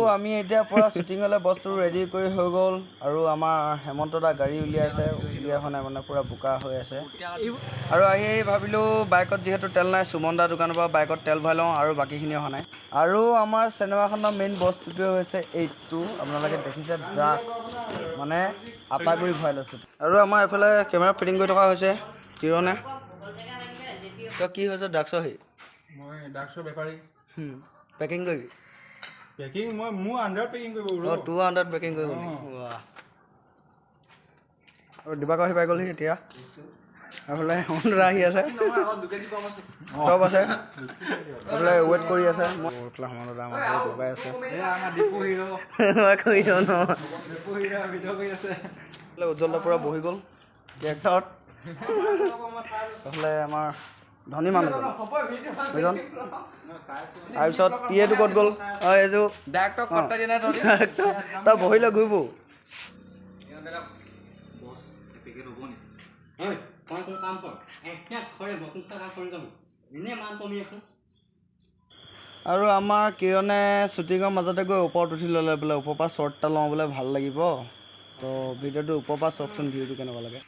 আমি এতিয়া পৰা শ্বুটিঙলৈ বস্তু ৰেডি কৰি হৈ গ'ল আৰু আমাৰ হেমন্ত দা গাড়ী উলিয়াইছে উলিওৱা নাই মানে পুৰা বোকা হৈ আছে আৰু আহি ভাবিলোঁ বাইকত যিহেতু তেল নাই সুমন দা দোকানৰ পৰা বাইকত তেল ভৰাই লওঁ আৰু বাকীখিনি অহা নাই আৰু আমাৰ চিনেমাখনৰ মেইন বস্তুটোৱে হৈছে এইটো আপোনালোকে দেখিছে ড্ৰাগছ মানে আটাগুৰি ভৰাই লৈছোঁ আৰু আমাৰ এইফালে কেমেৰা ফিটিং কৰি থকা হৈছে কিৰণে তই কি হৈছে ড্ৰাগছৰ হেৰি মই ড্ৰাগছৰ বেপাৰী পেকিং কৰিবি পেকিং মই মোৰ আণ্ডাৰত পেকিং কৰিব ব্ৰ অঁ তোৰ আণ্ডাৰত পেকিং কৰিব ৱাহ আৰু দিবাকৰ আহি পাই গ'লহি এতিয়া এইফালে হেমন্তদা আহি আছে চব আছে এইফালে ৱেইট কৰি আছে মই এইফালে হেমন্তদা আমাৰ ঘৰত ডুবাই আছে এইফালে উজ্জ্বলদা পূৰা বহি গ'ল কেৰেক্টাৰত এইফালে আমাৰ ধনী মানুহজন তাৰপিছত পিয়েটো ক'ত গ'ল অঁ এইযোৰ তই বহিলৈ ঘূৰিব আৰু আমাৰ কিৰণে শ্বুটিঙৰ মাজতে গৈ ওপৰত উঠি ল'লে বোলে ওপৰৰ পৰা শ্বৰ্ট এটা লওঁ বোলে ভাল লাগিব তো ভিডিঅ'টো ওপৰৰ পৰা চাওকচোন ভিউটো কেনেকুৱা লাগে